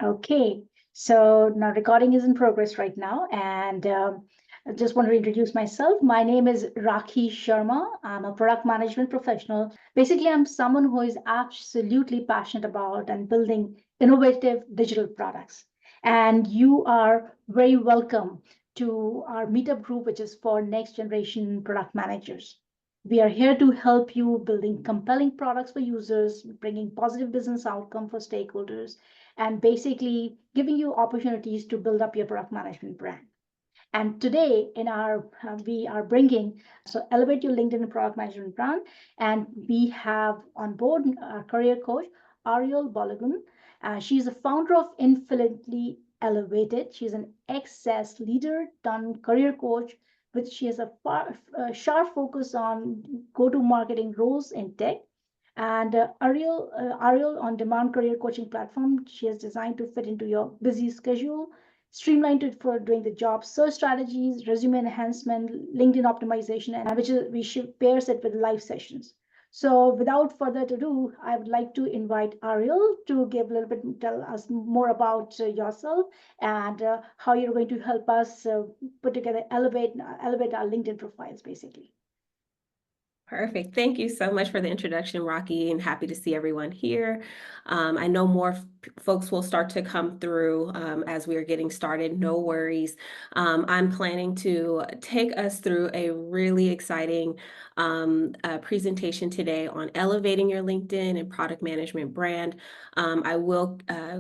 Okay, so now recording is in progress right now, and I just want to introduce myself. My name is Rakhi Sharma. I'm a product management professional. Basically, I'm someone who is absolutely passionate about and building innovative digital products. And you are very welcome to our meetup group, which is for next generation product managers. We are here to help you building compelling products for users, bringing positive business outcome for stakeholders, and basically giving you opportunities to build up your product management brand. And today in our, we are bringing, so elevate your LinkedIn product management brand. And we have on board our career coach, Ariel Balagun. She's the founder of Infinitely Elevated. She's an excess leader turned career coach, which she has a sharp focus on go-to marketing roles in tech. And Ariel on demand career coaching platform, she has designed to fit into your busy schedule, streamlined it for doing the job search strategies, resume enhancement, LinkedIn optimization, and which is we should pairs it with live sessions. So without further ado, I would like to invite Ariel to give a little bit, tell us more about yourself and how you're going to help us put together, elevate our LinkedIn profiles, basically. Perfect. Thank you so much for the introduction, Rocky, and happy to see everyone here. I know more folks will start to come through as we are getting started. No worries. I'm planning to take us through a really exciting presentation today on elevating your LinkedIn and product management brand. I will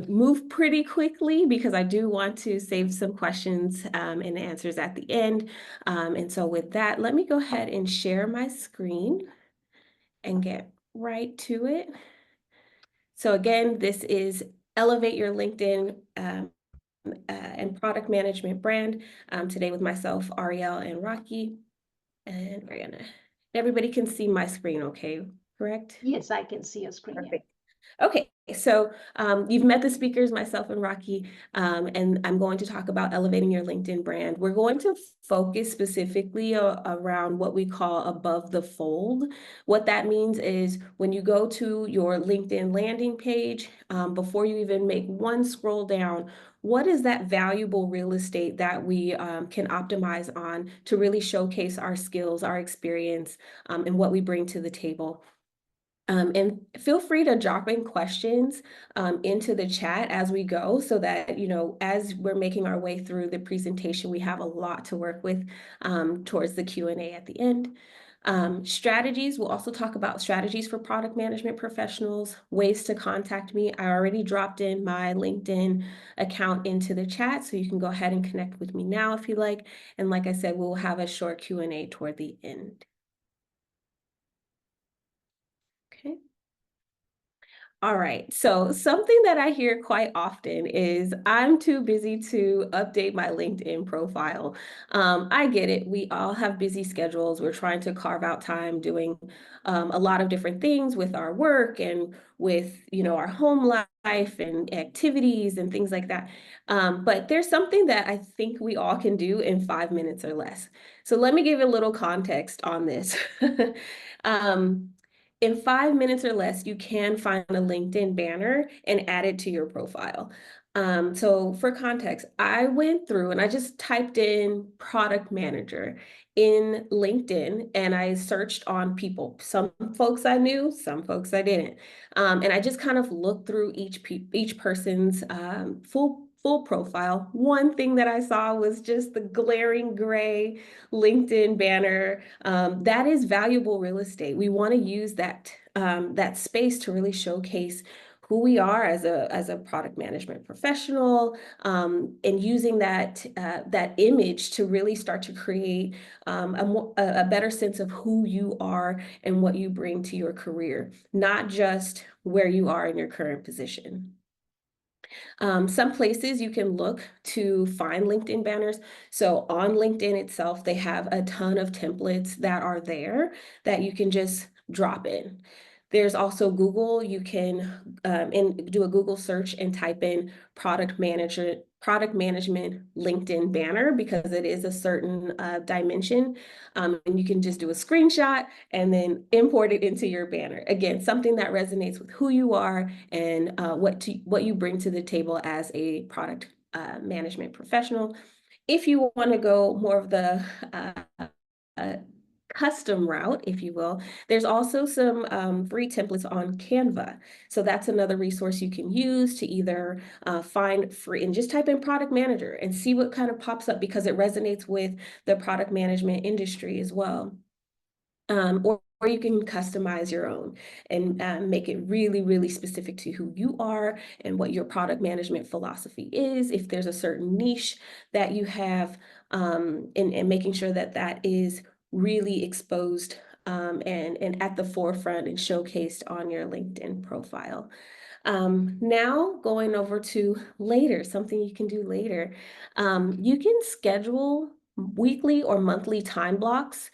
move pretty quickly because I do want to save some questions and answers at the end. And so with that, let me go ahead and share my screen and get right to it. So again, this is Elevate Your LinkedIn and Product Management Brand. Today with myself, Ariel and Rocky. And we're gonna, everybody can see my screen, okay, correct? Yes, I can see your screen. Perfect. Okay, so you've met the speakers, myself and Rocky, and I'm going to talk about elevating your LinkedIn brand. We're going to focus specifically around what we call above the fold. What that means is when you go to your LinkedIn landing page, before you even make one scroll down, what is that valuable real estate that we can optimize on to really showcase our skills, our experience, and what we bring to the table? And feel free to drop in questions into the chat as we go so that, you know, as we're making our way through the presentation, we have a lot to work with towards the Q&A at the end. Strategies, we'll also talk about strategies for product management professionals, ways to contact me. I already dropped in my LinkedIn account into the chat, so you can go ahead and connect with me now if you like. And like I said, we'll have a short Q&A toward the end. Okay. All right, so something that I hear quite often is I'm too busy to update my LinkedIn profile. I get it. We all have busy schedules. We're trying to carve out time doing a lot of different things with our work and with, you know, our home life and activities and things like that. But there's something that I think we all can do in 5 minutes or less. So let me give a little context on this. In 5 minutes or less, you can find a LinkedIn banner and add it to your profile. So for context, I went through and I just typed in product manager in LinkedIn and I searched on people. Some folks I knew, some folks I didn't. And I just kind of looked through each person's full profile. One thing that I saw was just the glaring gray LinkedIn banner. That is valuable real estate. We want to use that space to really showcase who we are as a product management professional, and using that image to really start to create a better sense of who you are and what you bring to your career, not just where you are in your current position. Some places you can look to find LinkedIn banners. So on LinkedIn itself, they have a ton of templates that are there that you can just drop in. There's also Google. You can do a Google search and type in product management LinkedIn banner, because it is a certain dimension. And you can just do a screenshot and then import it into your banner. Again, something that resonates with who you are and what you bring to the table as a product management professional. If you want to go more of the uh, custom route, if you will, there's also some free templates on Canva. So that's another resource you can use to either find free, and just type in product manager and see what kind of pops up, because it resonates with the product management industry as well. Or you can customize your own and make it really, really specific to who you are and what your product management philosophy is. If there's a certain niche that you have, and making sure that that is really exposed and at the forefront and showcased on your LinkedIn profile. Now going over to later, something you can do later. You can schedule weekly or monthly time blocks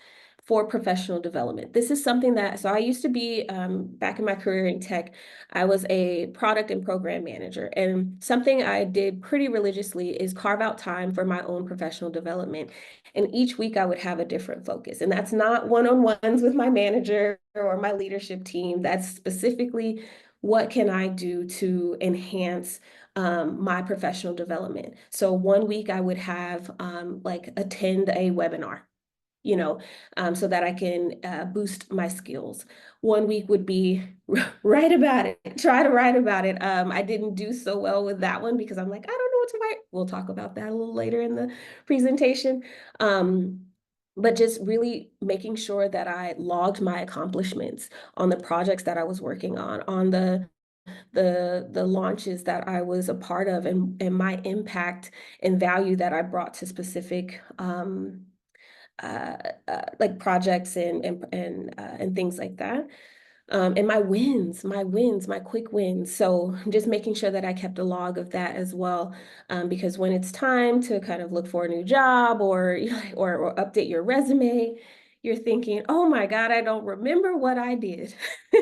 for professional development. This is something that, so I used to be, back in my career in tech, I was a product and program manager. And something I did pretty religiously is carve out time for my own professional development. And each week I would have a different focus. And that's not one-on-ones with my manager or my leadership team. That's specifically what can I do to enhance my professional development. So one week I would have like attend a webinar, so that I can boost my skills. One week would be write about it, try to write about it. I didn't do so well with that one because I'm like, I don't know what to write. We'll talk about that a little later in the presentation. But just really making sure that I logged my accomplishments on the projects that I was working on the launches that I was a part of, and my impact and value that I brought to specific like projects and things like that. And my wins, my quick wins. So just making sure that I kept a log of that as well, because when it's time to kind of look for a new job or update your resume, you're thinking, oh my God, I don't remember what I did.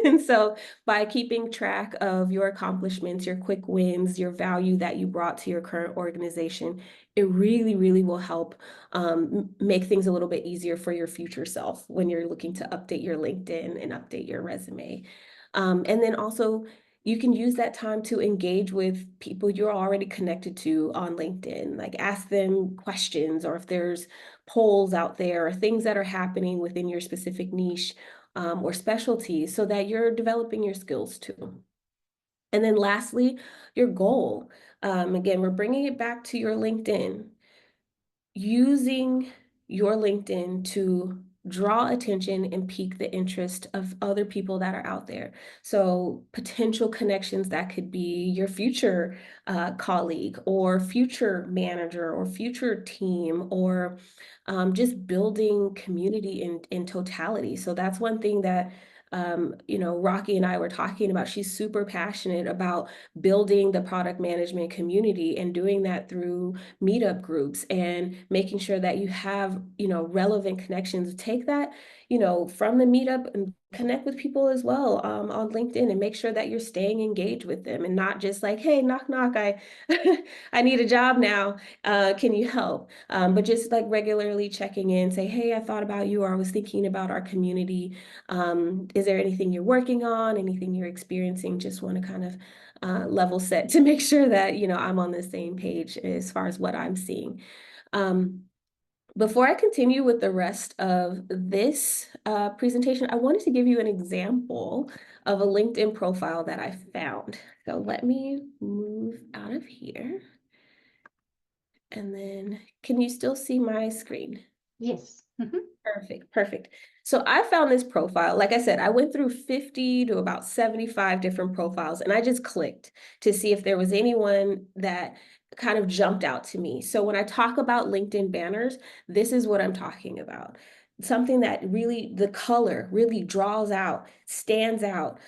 And so by keeping track of your accomplishments, your quick wins, your value that you brought to your current organization, it really, really will help make things a little bit easier for your future self when you're looking to update your LinkedIn and update your resume. And then also, you can use that time to engage with people you're already connected to on LinkedIn, like ask them questions, or if there's polls out there or things that are happening within your specific niche or specialty, so that you're developing your skills too. And then lastly, your goal. Again, we're bringing it back to your LinkedIn. Using your LinkedIn to draw attention and pique the interest of other people that are out there. So potential connections that could be your future colleague or future manager or future team, or just building community in totality. So that's one thing that Rocky and I were talking about. She's super passionate about building the product management community and doing that through meetup groups and making sure that you have, relevant connections. Take that, from the meetup and connect with people as well on LinkedIn, and make sure that you're staying engaged with them and not just like, hey, knock, knock, I, I need a job now. Can you help? But just like regularly checking in, say, hey, I thought about you, or I was thinking about our community. Is there anything you're working on, anything you're experiencing? Just want to kind of level set to make sure that, I'm on the same page as far as what I'm seeing. Before I continue with the rest of this presentation, I wanted to give you an example of a LinkedIn profile that I found. So let me move out of here. And then, can you still see my screen? Yes. Perfect, perfect. So I found this profile. Like I said, I went through 50 to about 75 different profiles, and I just clicked to see if there was anyone that kind of jumped out to me. So when I talk about LinkedIn banners, this is what I'm talking about. something that really, the color really draws out, stands out.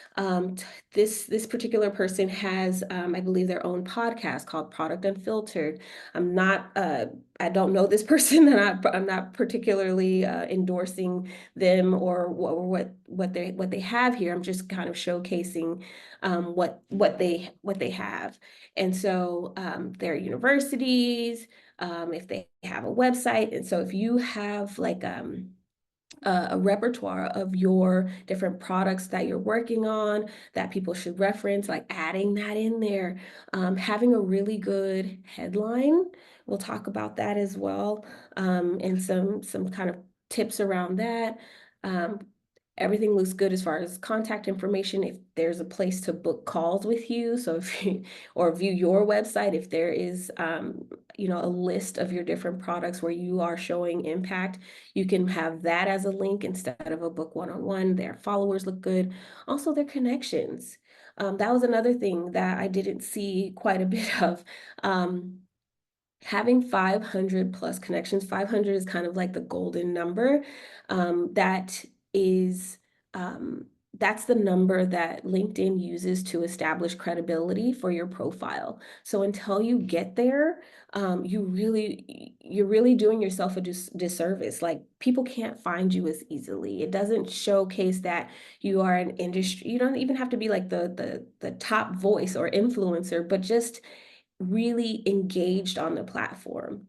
This particular person has, I believe, their own podcast called Product Unfiltered. I don't know this person, and I'm not particularly endorsing them or what they have here. I'm just kind of showcasing what they have. And so their universities, if they have a website, and so if you have like a repertoire of your different products that you're working on that people should reference, like adding that in there, having a really good headline. We'll talk about that as well, and some kind of tips around that. Um, Everything looks good as far as contact information. If there's a place to book calls with you, so if you, or view your website, if there is, a list of your different products where you are showing impact, you can have that as a link instead of a book one-on-one. Their followers look good. Also, their connections. That was another thing that I didn't see quite a bit of. Having 500 plus connections. 500 is kind of like the golden number. That is, that's the number that LinkedIn uses to establish credibility for your profile. So until you get there, you're really doing yourself a disservice. Like, people can't find you as easily. It doesn't showcase that you are an industry. You don't even have to be like the top voice or influencer, but just really engaged on the platform.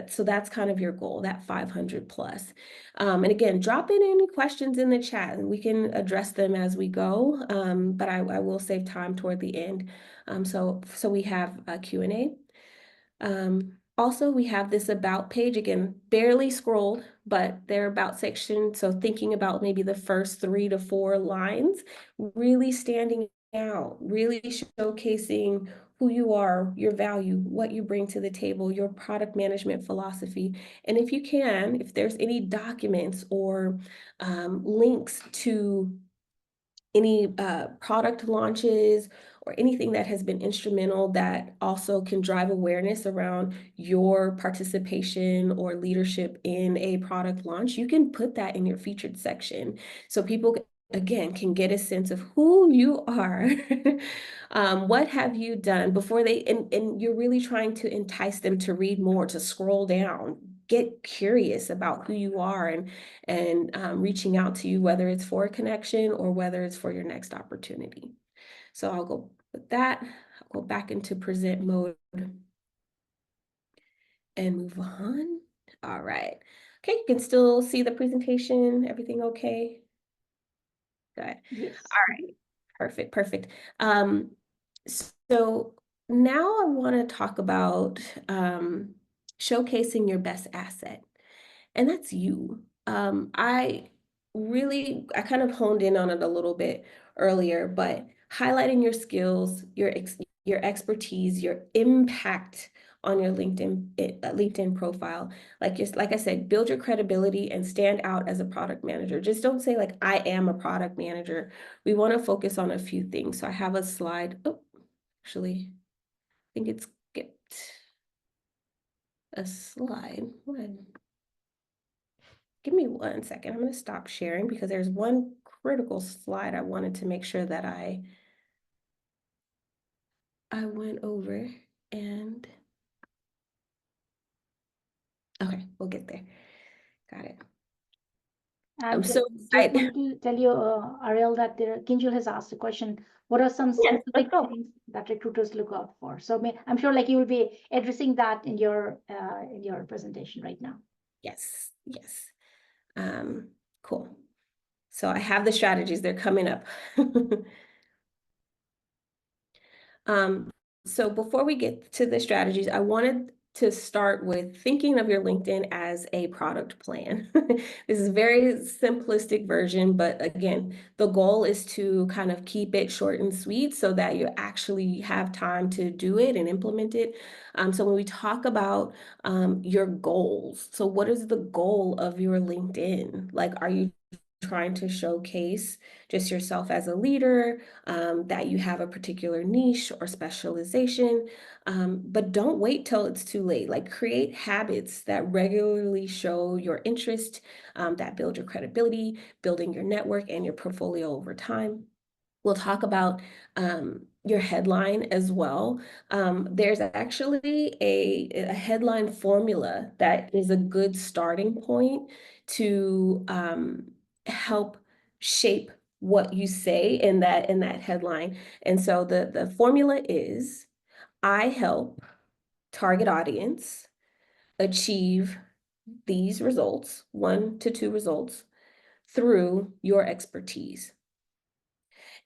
So that's kind of your goal, that 500 plus. And again, drop in any questions in the chat and we can address them as we go. But I will save time toward the end. So we have a Q&A. Also, we have this about page, again, barely scrolled, but their about section. So thinking about maybe the first 3 to 4 lines, really standing out, really showcasing who you are, your value, what you bring to the table, your product management philosophy. And if you can, if there's any documents or links to any product launches or anything that has been instrumental that also can drive awareness around your participation or leadership in a product launch, you can put that in your featured section. So people, again, can get a sense of who you are. What have you done before and you're really trying to entice them to read more, to scroll down, get curious about who you are and reaching out to you, whether it's for a connection or whether it's for your next opportunity. So I'll go with that. I'll go back into present mode and move on. All right. Okay, you can still see the presentation. Everything okay? Good. Yes. All right. Perfect, perfect. So now I want to talk about showcasing your best asset, and that's you. I kind of honed in on it a little bit earlier, but highlighting your skills, your expertise, your impact on your LinkedIn profile. Like I said, build your credibility and stand out as a product manager. Just don't say like, I am a product manager. We want to focus on a few things. So I have a slide. Oh, actually, I think it's skipped a slide. Give me 1 second. I'm going to stop sharing because there's one critical slide I wanted to make sure that I went over, and okay, we'll get there. Got it. And So just wanted to tell you, Ariel, that Kinjal has asked a question. What are some specific things that recruiters look out for? So I'm sure like you will be addressing that in your presentation right now. Yes. Cool. So I have the strategies, they're coming up. So before we get to the strategies, I wanted to start with thinking of your LinkedIn as a product plan. This is a very simplistic version, but again, the goal is to kind of keep it short and sweet so that you actually have time to do it and implement it. So when we talk about your goals, so what is the goal of your LinkedIn? Like, are you trying to showcase just yourself as a leader, that you have a particular niche or specialization, but don't wait till it's too late. Like, create habits that regularly show your interest, that build your credibility, building your network and your portfolio over time. We'll talk about your headline as well. There's actually a headline formula that is a good starting point to help shape what you say in that headline. And so the formula is: I help target audience achieve these results, 1 to 2 results, through your expertise.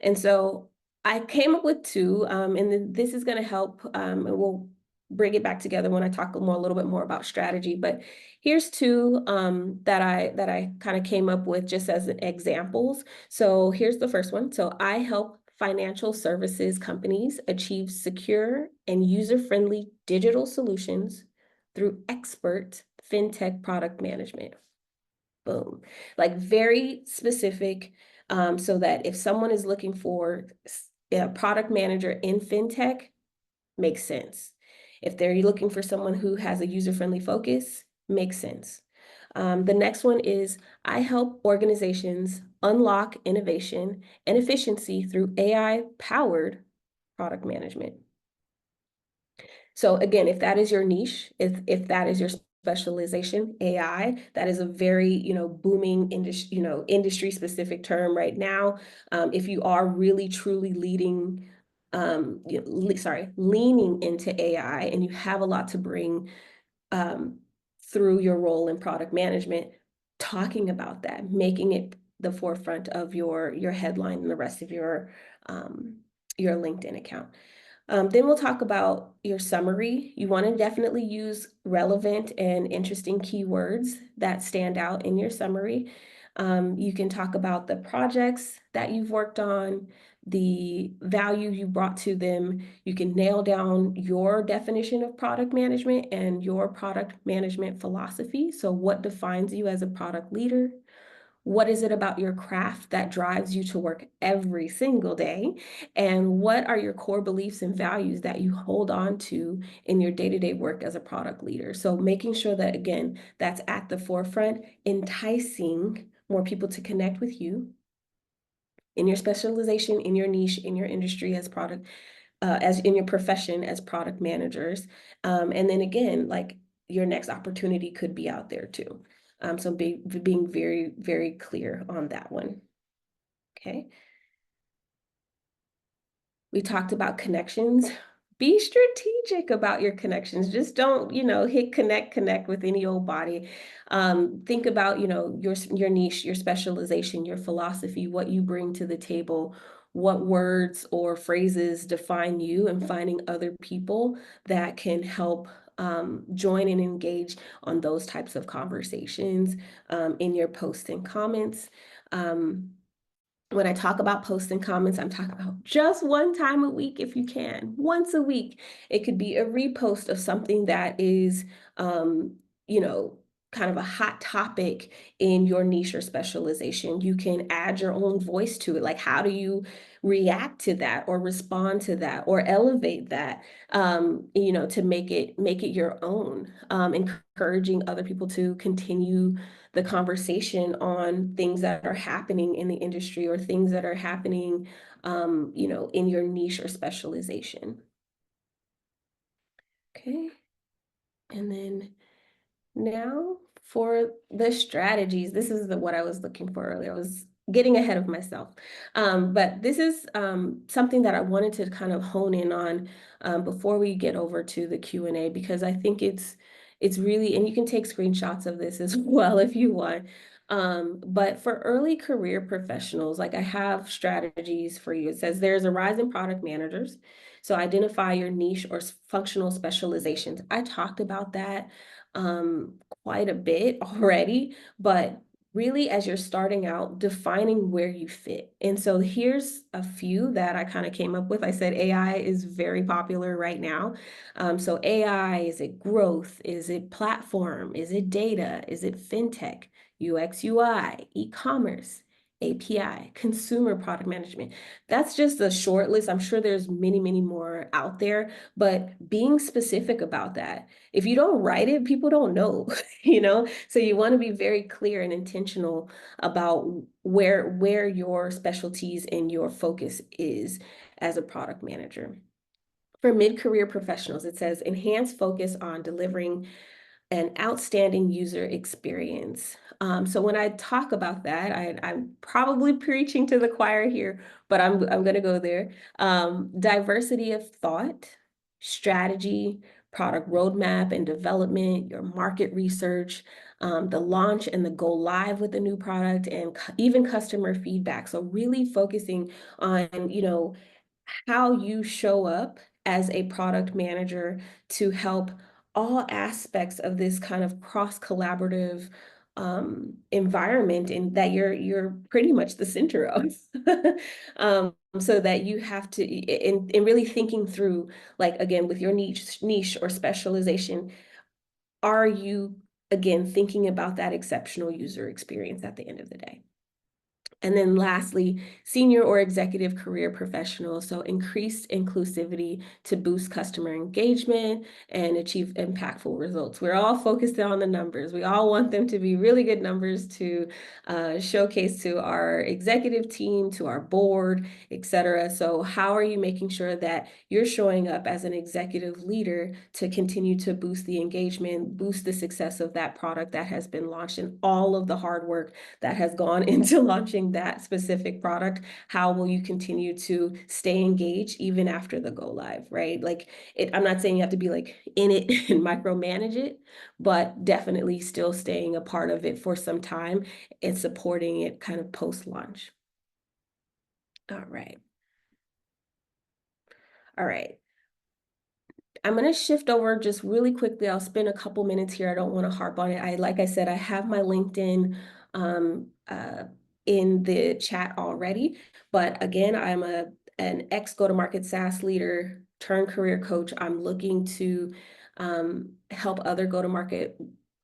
And so I came up with two, and then this is going to help, and we'll bring it back together when I talk a little bit more about strategy. But here's two that I kind of came up with just as examples. So here's the first one. So I help financial services companies achieve secure and user-friendly digital solutions through expert fintech product management. Boom. Like, very specific, so that if someone is looking for a product manager in fintech, makes sense. If they're looking for someone who has a user-friendly focus, makes sense. The next one is: I help organizations unlock innovation and efficiency through AI-powered product management. So again, if that is your niche, if that is your specialization, AI, that is a very, booming industry, industry specific term right now. If you are really truly leading, leaning into AI, and you have a lot to bring through your role in product management, talking about that, making it the forefront of your headline and the rest of your LinkedIn account. Then we'll talk about your summary. You want to definitely use relevant and interesting keywords that stand out in your summary. You can talk about the projects that you've worked on, the value you brought to them. You can nail down your definition of product management and your product management philosophy. So what defines you as a product leader? What is it about your craft that drives you to work every single day? And what are your core beliefs and values that you hold on to in your day-to-day work as a product leader? So making sure that, again, that's at the forefront, enticing more people to connect with you in your specialization, in your niche, in your industry as product, as in your profession as product managers. And then again, like, your next opportunity could be out there too. So being very, very clear on that one. Okay. We talked about connections. Be strategic about your connections. Just don't, hit connect with any old body. Think about, your niche, your specialization, your philosophy, what you bring to the table, what words or phrases define you, and finding other people that can help join and engage on those types of conversations in your posts and comments. When I talk about posts and comments, I'm talking about just one time a week if you can. Once a week. It could be a repost of something that is, kind of a hot topic in your niche or specialization. You can add your own voice to it. Like, how do you react to that or respond to that or elevate that, to make it your own, encouraging other people to continue the conversation on things that are happening in the industry or things that are happening, in your niche or specialization. Okay. And then now for the strategies. This is what I was looking for earlier. I was getting ahead of myself. But this is something that I wanted to kind of hone in on before we get over to the Q&A, because I think it's really, and you can take screenshots of this as well if you want. But for early career professionals, like, I have strategies for you. It says there's a rise in product managers. So identify your niche or functional specializations. I talked about that quite a bit already, but really, as you're starting out, defining where you fit. And so here's a few that I kind of came up with. I said AI is very popular right now. So AI, is it growth? Is it platform? Is it data? Is it fintech? UX, UI, e-commerce, API, consumer product management. That's just a short list. I'm sure there's many, many more out there, but being specific about that. If you don't write it, people don't know, you know? So you want to be very clear and intentional about where your specialties and your focus is as a product manager. For mid-career professionals, it says enhance focus on delivering an outstanding user experience. So when I talk about that, I'm probably preaching to the choir here, but I'm going to go there. Diversity of thought, strategy, product roadmap and development, your market research, the launch and the go live with the new product, and even customer feedback. So really focusing on, how you show up as a product manager to help all aspects of this kind of cross-collaborative environment, and that you're pretty much the center of. So that you have to, in really thinking through, like, again, with your niche or specialization, are you, again, thinking about that exceptional user experience at the end of the day? And then lastly, senior or executive career professionals. So increased inclusivity to boost customer engagement and achieve impactful results. We're all focused on the numbers. We all want them to be really good numbers to showcase to our executive team, to our board, etc. So how are you making sure that you're showing up as an executive leader to continue to boost the engagement, boost the success of that product that has been launched, and all of the hard work that has gone into launching that specific product? How will you continue to stay engaged even after the go live, right? Like, I'm not saying you have to be like in it and micromanage it, but definitely still staying a part of it for some time and supporting it kind of post launch. All right. All right. I'm going to shift over just really quickly. I'll spend a couple minutes here. I don't want to harp on it. Like I said, I have my LinkedIn in the chat already. But again, I'm an ex go-to-market SaaS leader turned career coach. I'm looking to help other go-to-market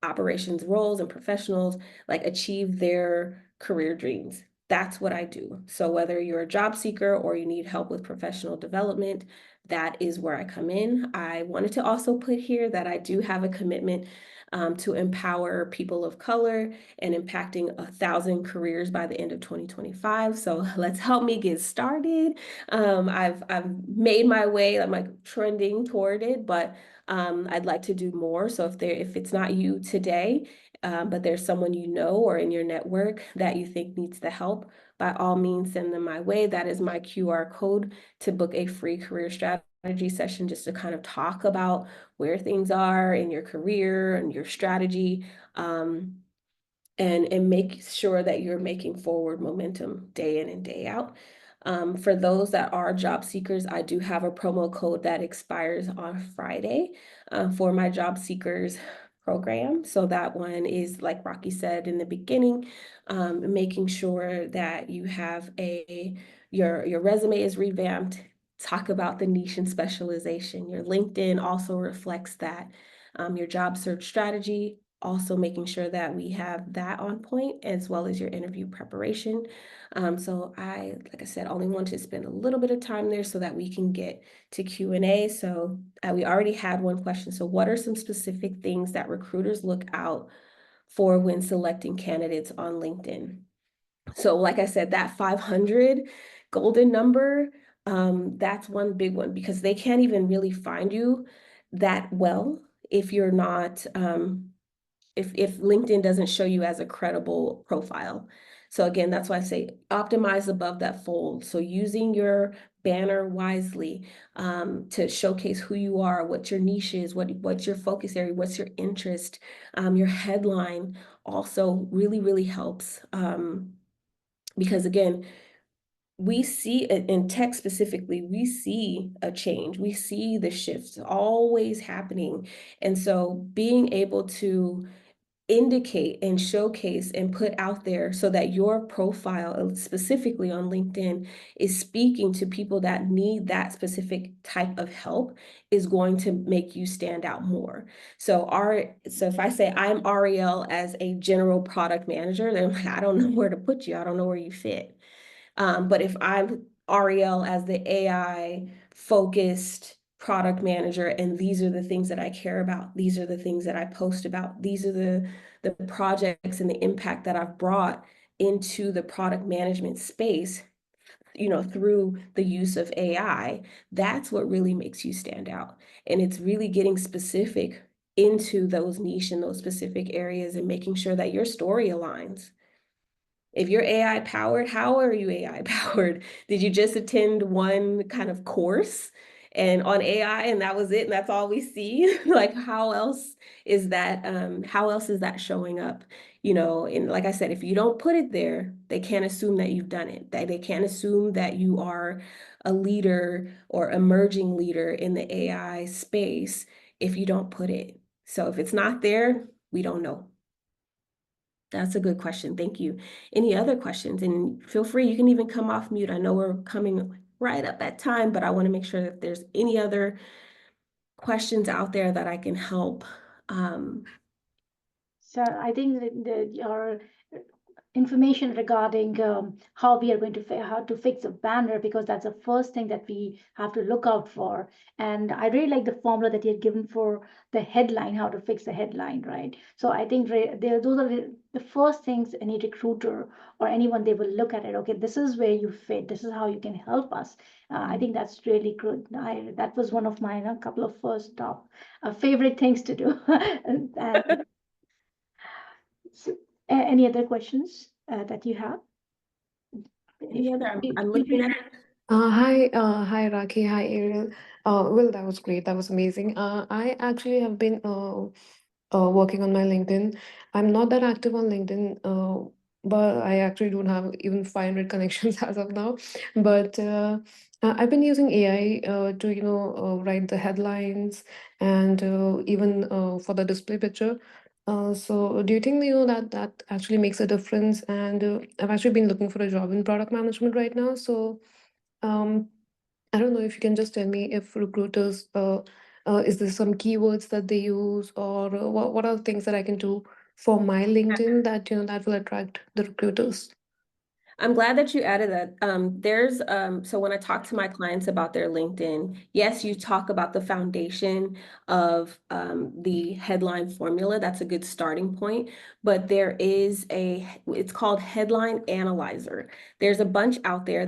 operations roles and professionals like achieve their career dreams. That's what I do. So whether you're a job seeker or you need help with professional development, that is where I come in. I wanted to also put here that I do have a commitment to empower people of color and impacting 1,000 careers by the end of 2025. So let's help me get started. I've made my way. I'm like trending toward it, but I'd like to do more. So if it's not you today, but there's someone you know or in your network that you think needs the help, by all means, send them my way. That is my QR code to book a free career strategy session, just to kind of talk about where things are in your career and your strategy, and make sure that you're making forward momentum day in and day out. For those that are job seekers, I do have a promo code that expires on Friday for my job seekers program. So that one is, like Rocky said in the beginning, making sure that you have your resume is revamped. Talk about the niche and specialization. Your LinkedIn also reflects that. Your job search strategy, also making sure that we have that on point, as well as your interview preparation. So like I said, only want to spend a little bit of time there so that we can get to Q&A. So we already had one question. So what are some specific things that recruiters look out for when selecting candidates on LinkedIn? So like I said, that 500 golden number, that's one big one, because they can't even really find you that well if you're not, if LinkedIn doesn't show you as a credible profile. So again, that's why I say optimize above that fold. So using your banner wisely to showcase who you are, what your niche is, what's your focus area, what's your interest. Your headline also really, really helps, because again, we see in tech specifically, we see a change. We see the shifts always happening. And so being able to indicate and showcase and put out there so that your profile, specifically on LinkedIn, is speaking to people that need that specific type of help, is going to make you stand out more. So if I say I'm Ariel as a general product manager, then I don't know where to put you. I don't know where you fit. But if I'm Ariel as the AI focused product manager, and these are the things that I care about, these are the things that I post about, these are the projects and the impact that I've brought into the product management space, through the use of AI, that's what really makes you stand out. And it's really getting specific into those niche and those specific areas and making sure that your story aligns. If you're AI powered, how are you AI powered? Did you just attend one kind of course and on AI and that was it and that's all we see? Like how else is that showing up? And like I said, if you don't put it there, they can't assume that you've done it. They can't assume that you are a leader or emerging leader in the AI space if you don't put it. So if it's not there, we don't know. That's a good question. Thank you. Any other questions? And feel free, you can even come off mute. I know we're coming right up at time, but I want to make sure that there's any other questions out there that I can help. So I think that your information regarding how we are going to how to fix a banner, because that's the first thing that we have to look out for. And I really like the formula that you had given for the headline, how to fix the headline, right? So I think those are the first things any recruiter or anyone, they will look at it. Okay, this is where you fit. This is how you can help us. I think that's really good. That was one of my couple of first top favorite things to do. And so, any other questions that you have? Any other? I'm Feel looking free. at. Hi, Raki. Hi, Ariel. Well, that was great. That was amazing. I actually have been working on my LinkedIn. I'm not that active on LinkedIn, but I actually don't have even 500 connections as of now. But I've been using AI to, write the headlines and even for the display picture. So do you think, that actually makes a difference? And I've actually been looking for a job in product management right now. So um, I don't know if you can just tell me if recruiters, is there some keywords that they use, or what are the things that I can do for my LinkedIn that that will attract the recruiters? I'm glad that you added that. So when I talk to my clients about their LinkedIn, yes, you talk about the foundation of the headline formula. That's a good starting point. But it's called Headline Analyzer. There's a bunch out there.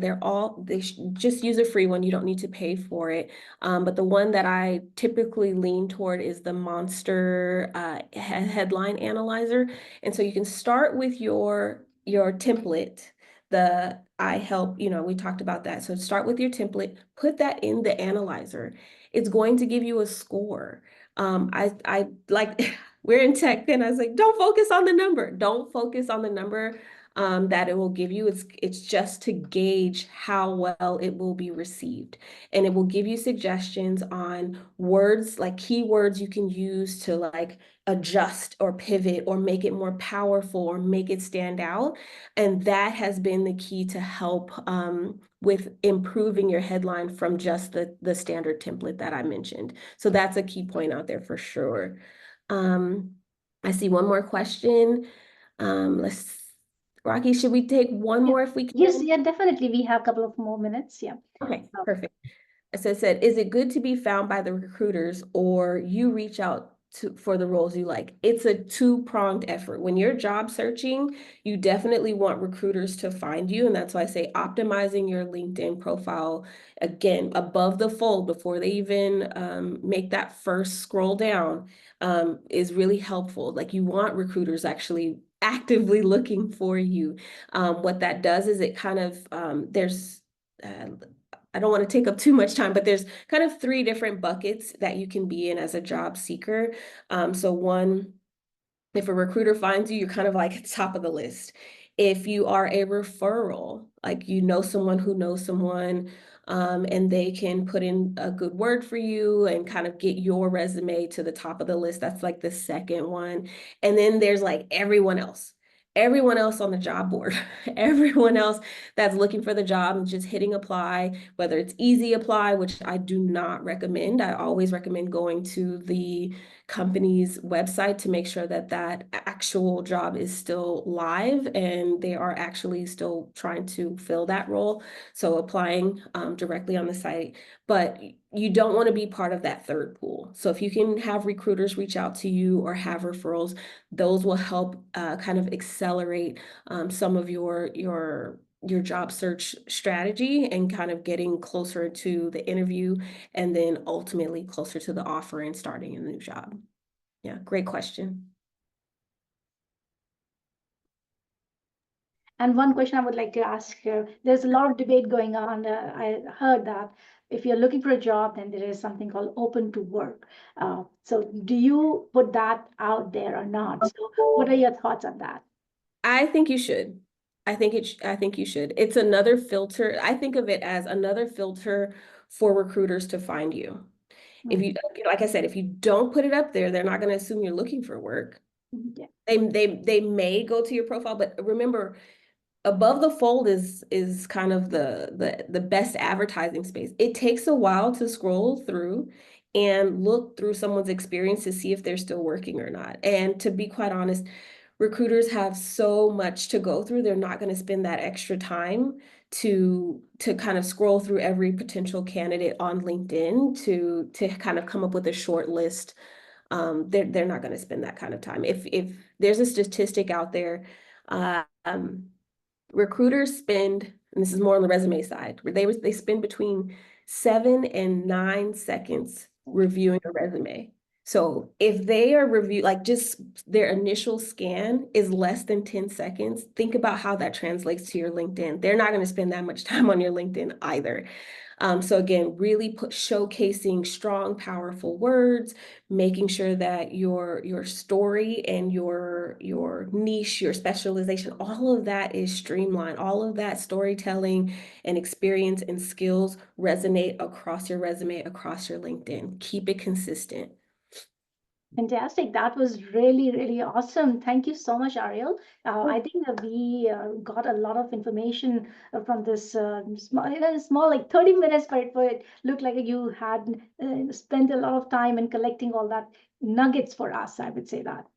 Just use a free one. You don't need to pay for it. But the one that I typically lean toward is the Monster Headline Analyzer. And so you can start with your template. We talked about that. So start with your template, put that in the analyzer. It's going to give you a score. I like, we're in tech and I was like, don't focus on the number. Don't focus on the number that it will give you. It's just to gauge how well it will be received. And it will give you suggestions on words, like keywords you can use to like adjust or pivot or make it more powerful or make it stand out. And that has been the key to help with improving your headline from just the standard template that I mentioned. So that's a key point out there for sure. I see one more question. Rocky, should we take one Yeah. more if we can? Yes, yeah, definitely. We have a couple of more minutes. Yeah. Okay, perfect. So it said, is it good to be found by the recruiters or you reach out for the roles you like? It's a two-pronged effort. When you're job searching, you definitely want recruiters to find you. And that's why I say optimizing your LinkedIn profile, again, above the fold before they even make that first scroll down, is really helpful. Like you want recruiters actually actively looking for you. What that does is it kind of, I don't want to take up too much time, but there's kind of 3 different buckets that you can be in as a job seeker. So one, if a recruiter finds you, you're kind of like at the top of the list. If you are a referral, like you know someone who knows someone, and they can put in a good word for you and kind of get your resume to the top of the list, that's like the second one. And then there's like everyone else on the job board, everyone else that's looking for the job and just hitting apply, whether it's easy apply, which I do not recommend. I always recommend going to the company's website to make sure that that actual job is still live and they are actually still trying to fill that role. So applying directly on the site, but you don't want to be part of that third pool. So if you can have recruiters reach out to you or have referrals, those will help kind of accelerate some of your job search strategy and kind of getting closer to the interview and then ultimately closer to the offer and starting a new job. Yeah, great question. And one question I would like to ask here, there's a lot of debate going on. I heard that if you're looking for a job, then there is something called open to work. So do you put that out there or not? So what are your thoughts on that? I think you should. I think you should. It's another filter. I think of it as another filter for recruiters to find you. If you, like I said, if you don't put it up there, they're not going to assume you're looking for work. Yeah. They may go to your profile, but remember, above the fold is kind of the best advertising space. It takes a while to scroll through and look through someone's experience to see if they're still working or not. And to be quite honest, recruiters have so much to go through. They're not going to spend that extra time to kind of scroll through every potential candidate on LinkedIn to kind of come up with a short list. They're not going to spend that kind of time. If there's a statistic out there, recruiters spend, and this is more on the resume side, they spend between 7 and 9 seconds reviewing a resume. So if they are like just their initial scan is less than 10 seconds, think about how that translates to your LinkedIn. They're not going to spend that much time on your LinkedIn either. So again, really showcasing strong, powerful words, making sure that your story and your niche, your specialization, all of that is streamlined. All of that storytelling and experience and skills resonate across your resume, across your LinkedIn. Keep it consistent. Fantastic. That was really, really awesome. Thank you so much, Ariel. I think that we got a lot of information from this small, like 30 minutes, but it looked like you had spent a lot of time in collecting all that nuggets for us. I would say that.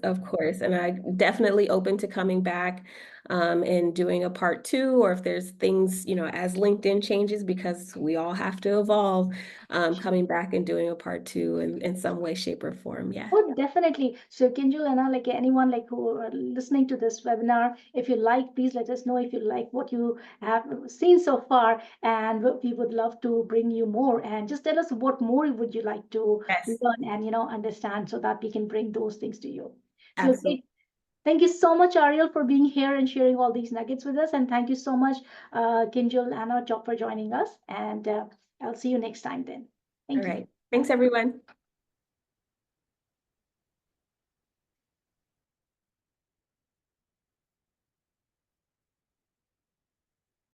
Of course. And I'm definitely open to coming back and doing a part 2, or if there's things, as LinkedIn changes, because we all have to evolve, coming back and doing a part 2 in some way, shape, or form. Yeah. Oh, definitely. So Kinjal, and like anyone like who are listening to this webinar, if you like, please let us know if you like what you have seen so far, and we would love to bring you more. And just tell us what more would you like to Yes, learn and understand, so that we can bring those things to you. So absolutely. thank you so much, Ariel, for being here and sharing all these nuggets with us. And thank you so much, Kinjal, Anna, for joining us. And I'll see you next time then. All Thank you. right. Thanks, everyone.